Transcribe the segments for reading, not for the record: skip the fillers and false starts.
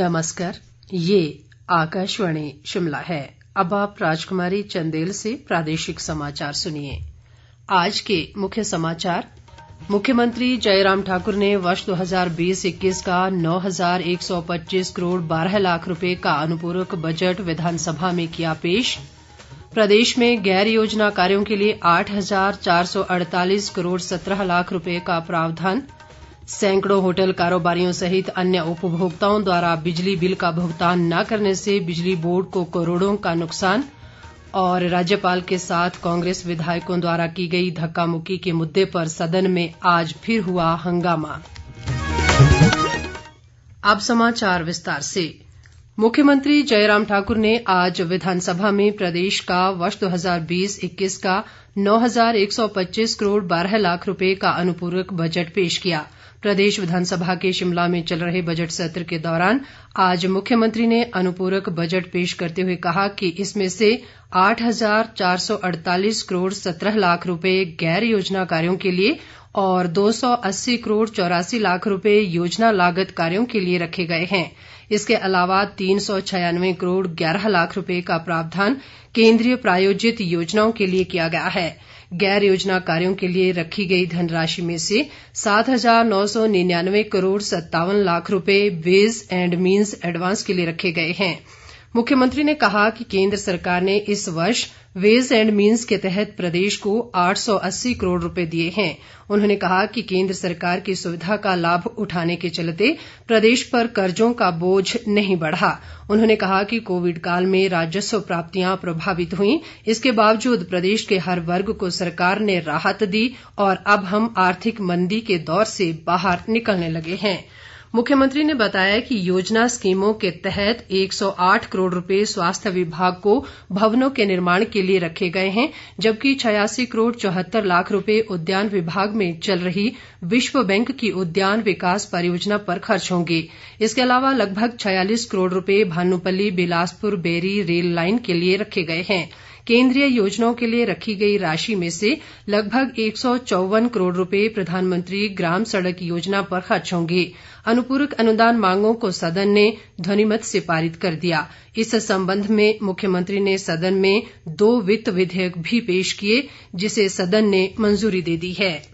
नमस्कार, ये आकाशवाणी शिमला है। अब आप राजकुमारी चंदेल से प्रादेशिक समाचार सुनिए। आज के मुख्य समाचार। मुख्यमंत्री जयराम ठाकुर ने वर्ष 2020-21 का 9,125 करोड़ 12 लाख रुपए का अनुपूरक बजट विधानसभा में किया पेश। प्रदेश में गैर योजना कार्यों के लिए 8,448 करोड़ 17 लाख रुपए का प्रावधान। सैकड़ों होटल कारोबारियों सहित अन्य उपभोक्ताओं द्वारा बिजली बिल का भुगतान न करने से बिजली बोर्ड को करोड़ों का नुकसान। और राज्यपाल के साथ कांग्रेस विधायकों द्वारा की गई धक्का मुक्की के मुद्दे पर सदन में आज फिर हुआ हंगामा। अब समाचार विस्तार से। मुख्यमंत्री जयराम ठाकुर ने आज विधानसभा में प्रदेश का वर्ष 2020-21 का 9,125 करोड़ 12 लाख रुपए का अनुपूरक बजट पेश किया। प्रदेश विधानसभा के शिमला में चल रहे बजट सत्र के दौरान आज मुख्यमंत्री ने अनुपूरक बजट पेश करते हुए कहा कि इसमें से 8,448 करोड़ 17 लाख रुपए गैर योजना कार्यों के लिए और 280 करोड़ 84 लाख रुपए योजना लागत कार्यों के लिए रखे गए हैं। इसके अलावा 396 करोड़ 11 लाख रुपए का प्रावधान केंद्रीय प्रायोजित योजनाओं के लिए किया गया है। गैर योजना कार्यों के लिए रखी गई धनराशि में से 7,999 करोड़ 57 लाख रुपए वेज एंड मीन्स एडवांस के लिए रखे गए हैं। मुख्यमंत्री ने कहा कि केंद्र सरकार ने इस वर्ष वेज एंड मीन्स के तहत प्रदेश को 880 करोड़ रुपए दिए हैं। उन्होंने कहा कि केंद्र सरकार की सुविधा का लाभ उठाने के चलते प्रदेश पर कर्जों का बोझ नहीं बढ़ा। उन्होंने कहा कि कोविड काल में राजस्व प्राप्तियां प्रभावित हुई, इसके बावजूद प्रदेश के हर वर्ग को सरकार ने राहत दी और अब हम आर्थिक मंदी के दौर से बाहर निकलने लगे हैं। मुख्यमंत्री ने बताया कि योजना स्कीमों के तहत 108 करोड़ रुपए स्वास्थ्य विभाग को भवनों के निर्माण के लिए रखे गए हैं, जबकि 86 करोड़ 74 लाख रुपए उद्यान विभाग में चल रही विश्व बैंक की उद्यान विकास परियोजना पर खर्च होंगे। इसके अलावा लगभग 46 करोड़ रुपए भानुपल्ली बिलासपुर बेरी रेल लाइन के लिए रखे गए हैं। केंद्रीय योजनाओं के लिए रखी गई राशि में से लगभग 154 करोड़ रुपए प्रधानमंत्री ग्राम सड़क योजना पर खर्च होंगे। अनुपूरक अनुदान मांगों को सदन ने ध्वनिमत से पारित कर दिया। इस संबंध में मुख्यमंत्री ने सदन में 2 वित्त विधेयक भी पेश किए, जिसे सदन ने मंजूरी दे दी है।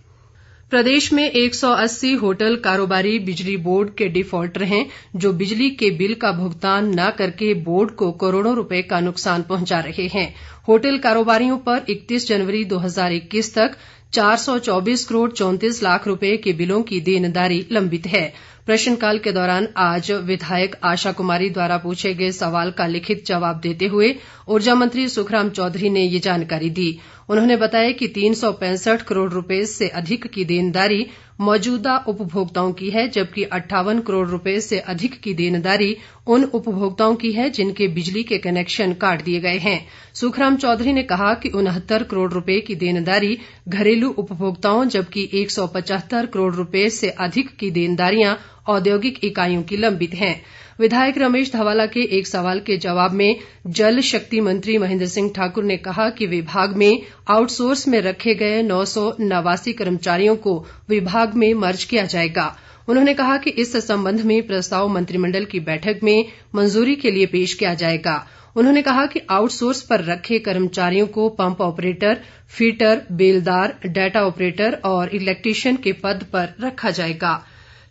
प्रदेश में 180 होटल कारोबारी बिजली बोर्ड के डिफॉल्टर हैं, जो बिजली के बिल का भुगतान न करके बोर्ड को करोड़ों रुपए का नुकसान पहुंचा रहे हैं। होटल कारोबारियों पर 31 जनवरी 2021 तक 424 करोड़ 34 लाख रुपए के बिलों की देनदारी लंबित है। प्रश्नकाल के दौरान आज विधायक आशा कुमारी द्वारा पूछे गए सवाल का लिखित जवाब देते हुए ऊर्जा मंत्री सुखराम चौधरी ने ये जानकारी दी। उन्होंने बताया कि 365 करोड़ रुपए से अधिक की देनदारी मौजूदा उपभोक्ताओं की है, जबकि 58 करोड़ रुपए से अधिक की देनदारी उन उपभोक्ताओं की है जिनके बिजली के कनेक्शन काट दिए गए हैं। सुखराम चौधरी ने कहा कि 69 करोड़ रुपए की देनदारी घरेलू उपभोक्ताओं, जबकि 175 करोड़ रुपए से अधिक की देनदारियां औद्योगिक इकाइयों की लंबित हैं। विधायक रमेश धवाला के एक सवाल के जवाब में जल शक्ति मंत्री महेंद्र सिंह ठाकुर ने कहा कि विभाग में आउटसोर्स में रखे गए 989 कर्मचारियों को विभाग में मर्ज किया जाएगा। उन्होंने कहा कि इस संबंध में प्रस्ताव मंत्रिमंडल की बैठक में मंजूरी के लिए पेश किया जाएगा। उन्होंने कहा कि आउटसोर्स पर रखे कर्मचारियों को पंप ऑपरेटर, फीटर, बेलदार, डाटा ऑपरेटर और इलेक्ट्रीशियन के पद पर रखा जाएगा।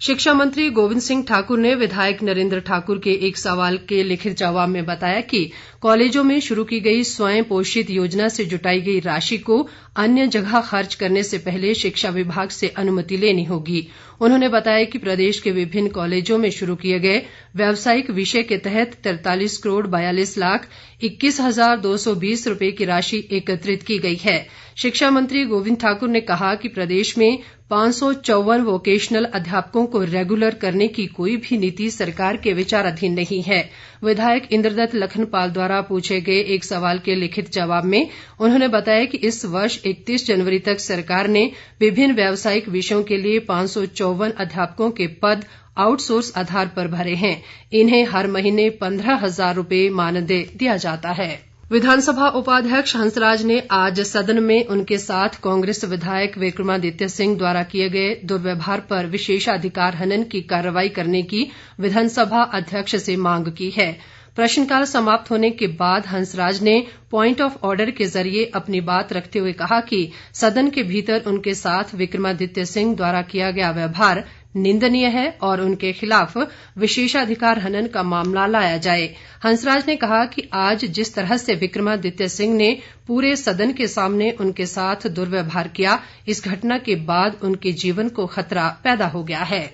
शिक्षा मंत्री गोविंद सिंह ठाकुर ने विधायक नरेंद्र ठाकुर के एक सवाल के लिखित जवाब में बताया कि कॉलेजों में शुरू की गई स्वयं पोषित योजना से जुटाई गई राशि को अन्य जगह खर्च करने से पहले शिक्षा विभाग से अनुमति लेनी होगी। उन्होंने बताया कि प्रदेश के विभिन्न कॉलेजों में शुरू किए गए व्यावसायिक विषय के तहत 43 करोड़ 42 लाख 21,220 रुपए की राशि एकत्रित की गई है। शिक्षा मंत्री गोविंद ठाकुर ने कहा कि प्रदेश में 554 वोकेशनल अध्यापकों को रेगुलर करने की कोई भी नीति सरकार के विचाराधीन नहीं है। विधायक इंद्रदत्त लखनपाल द्वारा पूछे गए एक सवाल के लिखित जवाब में उन्होंने बताया कि इस वर्ष 31 जनवरी तक सरकार ने विभिन्न व्यावसायिक विषयों के लिए 554 अध्यापकों के पद आउटसोर्स आधार पर भरे हैं। इन्हें हर महीने 15,000 रुपए मानदेय दिया जाता है। विधानसभा उपाध्यक्ष हंसराज ने आज सदन में उनके साथ कांग्रेस विधायक विक्रमादित्य सिंह द्वारा किए गए दुर्व्यवहार पर विशेषाधिकार हनन की कार्रवाई करने की विधानसभा अध्यक्ष से मांग की है। प्रश्नकाल समाप्त होने के बाद हंसराज ने पॉइंट ऑफ ऑर्डर के जरिए अपनी बात रखते हुए कहा कि सदन के भीतर उनके साथ विक्रमादित्य सिंह द्वारा किया गया व्यवहार निंदनीय है और उनके खिलाफ विशेषाधिकार हनन का मामला लाया जाए। हंसराज ने कहा कि आज जिस तरह से विक्रमादित्य सिंह ने पूरे सदन के सामने उनके साथ दुर्व्यवहार किया, इस घटना के बाद उनके जीवन को खतरा पैदा हो गया है।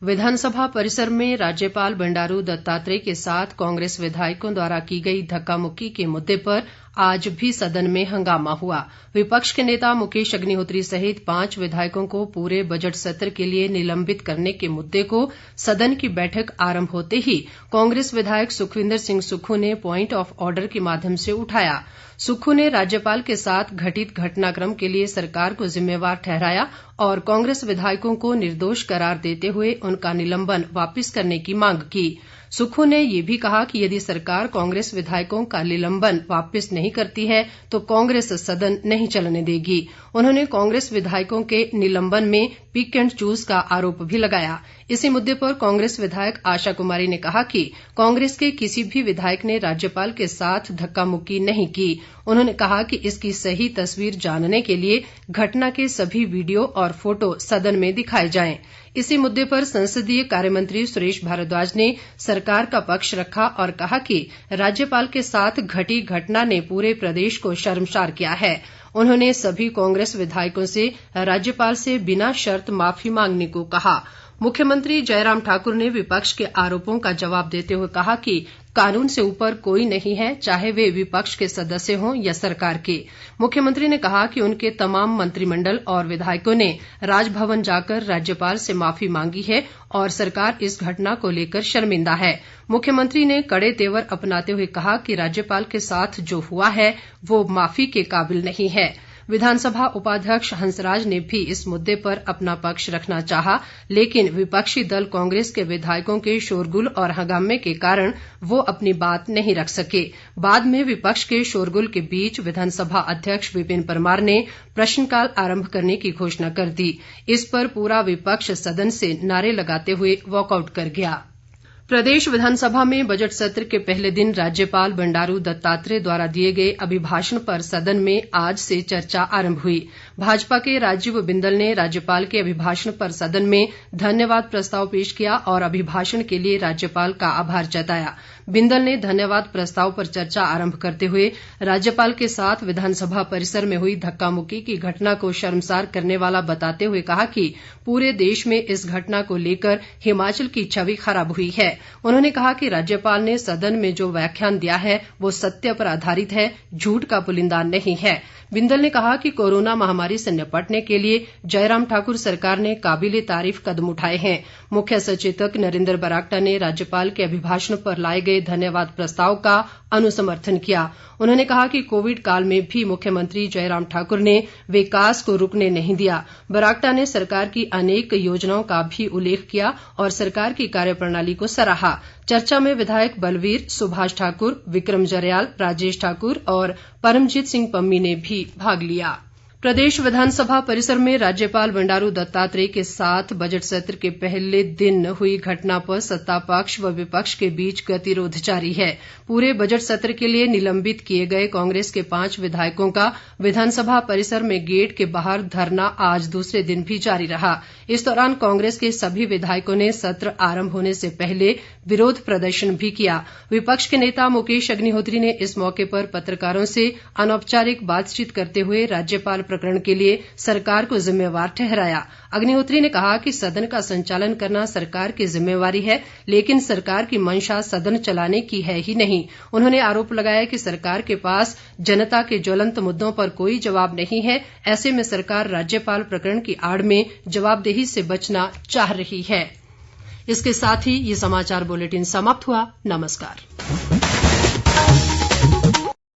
विधानसभा परिसर में राज्यपाल बंडारू दत्तात्रेय के साथ कांग्रेस विधायकों द्वारा की गई धक्का मुक्की के मुद्दे पर आज भी सदन में हंगामा हुआ। विपक्ष के नेता मुकेश अग्निहोत्री सहित 5 विधायकों को पूरे बजट सत्र के लिए निलंबित करने के मुद्दे को सदन की बैठक आरंभ होते ही कांग्रेस विधायक सुखविंदर सिंह सुक्खू ने पॉइंट ऑफ ऑर्डर के माध्यम से उठाया। सुक्खू ने राज्यपाल के साथ घटित घटनाक्रम के लिए सरकार को जिम्मेवार ठहराया और कांग्रेस विधायकों को निर्दोष करार देते हुए उनका निलंबन वापस करने की मांग की। सुक्खू ने यह भी कहा कि यदि सरकार कांग्रेस विधायकों का निलंबन वापस नहीं करती है तो कांग्रेस सदन नहीं चलने देगी। उन्होंने कांग्रेस विधायकों के निलंबन में पिक एंड चूज का आरोप भी लगाया। इसी मुद्दे पर कांग्रेस विधायक आशा कुमारी ने कहा कि कांग्रेस के किसी भी विधायक ने राज्यपाल के साथ धक्का मुक्की नहीं की। उन्होंने कहा कि इसकी सही तस्वीर जानने के लिए घटना के सभी वीडियो और फोटो सदन में दिखाए जाएं। इसी मुद्दे पर संसदीय कार्यमंत्री सुरेश भारद्वाज ने सरकार का पक्ष रखा और कहा कि राज्यपाल के साथ घटी घटना ने पूरे प्रदेश को शर्मसार किया है। उन्होंने सभी कांग्रेस विधायकों से राज्यपाल से बिना शर्त माफी मांगने को कहा। मुख्यमंत्री जयराम ठाकुर ने विपक्ष के आरोपों का जवाब देते हुए कहा कि कानून से ऊपर कोई नहीं है, चाहे वे विपक्ष के सदस्य हों या सरकार के। मुख्यमंत्री ने कहा कि उनके तमाम मंत्रिमंडल और विधायकों ने राजभवन जाकर राज्यपाल से माफी मांगी है और सरकार इस घटना को लेकर शर्मिंदा है। मुख्यमंत्री ने कड़े तेवर अपनाते हुए कहा कि राज्यपाल के साथ जो हुआ है वो माफी के काबिल नहीं है। विधानसभा उपाध्यक्ष हंसराज ने भी इस मुद्दे पर अपना पक्ष रखना चाहा, लेकिन विपक्षी दल कांग्रेस के विधायकों के शोरगुल और हंगामे के कारण वो अपनी बात नहीं रख सके। बाद में विपक्ष के शोरगुल के बीच विधानसभा अध्यक्ष विपिन परमार ने प्रश्नकाल आरंभ करने की घोषणा कर दी। इस पर पूरा विपक्ष सदन से नारे लगाते हुए वॉकआउट कर गया। प्रदेश विधानसभा में बजट सत्र के पहले दिन राज्यपाल बंडारू दत्तात्रेय द्वारा दिए गए अभिभाषण पर सदन में आज से चर्चा आरंभ हुई। भाजपा के राजीव बिंदल ने राज्यपाल के अभिभाषण पर सदन में धन्यवाद प्रस्ताव पेश किया और अभिभाषण के लिए राज्यपाल का आभार जताया। बिंदल ने धन्यवाद प्रस्ताव पर चर्चा आरंभ करते हुए राज्यपाल के साथ विधानसभा परिसर में हुई धक्का मुक्की की घटना को शर्मसार करने वाला बताते हुए कहा कि पूरे देश में इस घटना को लेकर हिमाचल की छवि खराब हुई है। उन्होंने कहा कि राज्यपाल ने सदन में जो व्याख्यान दिया है वो सत्य पर आधारित है, झूठ का पुलिंदा नहीं है। बिंदल ने कहा कि कोरोना महामारी से निपटने के लिए जयराम ठाकुर सरकार ने काबिले तारीफ कदम उठाए हैं। मुख्य सचेतक नरेंद्र बरागटा ने राज्यपाल के अभिभाषण पर लाए गए धन्यवाद प्रस्ताव का अनुसमर्थन किया। उन्होंने कहा कि कोविड काल में भी मुख्यमंत्री जयराम ठाकुर ने विकास को रुकने नहीं दिया। बरागटा ने सरकार की अनेक योजनाओं का भी उल्लेख किया और सरकार की कार्यप्रणाली को सराहा। चर्चा में विधायक बलवीर, सुभाष ठाकुर, विक्रम जरयाल, राजेश ठाकुर और परमजीत सिंह पम्मी ने भी भाग लिया। प्रदेश विधानसभा परिसर में राज्यपाल बंडारू दत्तात्रेय के साथ बजट सत्र के पहले दिन हुई घटना पर सत्ता पक्ष व विपक्ष के बीच गतिरोध जारी है। पूरे बजट सत्र के लिए निलंबित किए गए कांग्रेस के 5 विधायकों का विधानसभा परिसर में गेट के बाहर धरना आज दूसरे दिन भी जारी रहा। इस दौरान कांग्रेस के सभी विधायकों ने सत्र आरंभ होने से पहले विरोध प्रदर्शन भी किया। विपक्ष के नेता मुकेश अग्निहोत्री ने इस मौके पर पत्रकारों से अनौपचारिक बातचीत करते हुए राज्यपाल प्रकरण के लिए सरकार को जिम्मेवार ठहराया। अग्निहोत्री ने कहा कि सदन का संचालन करना सरकार की जिम्मेवारी है, लेकिन सरकार की मंशा सदन चलाने की है ही नहीं। उन्होंने आरोप लगाया कि सरकार के पास जनता के ज्वलंत मुद्दों पर कोई जवाब नहीं है। ऐसे में सरकार राज्यपाल प्रकरण की आड़ में जवाबदेही से बचना चाह रही है। इसके साथ ही ये समाचार बुलेटिन समाप्त हुआ। नमस्कार।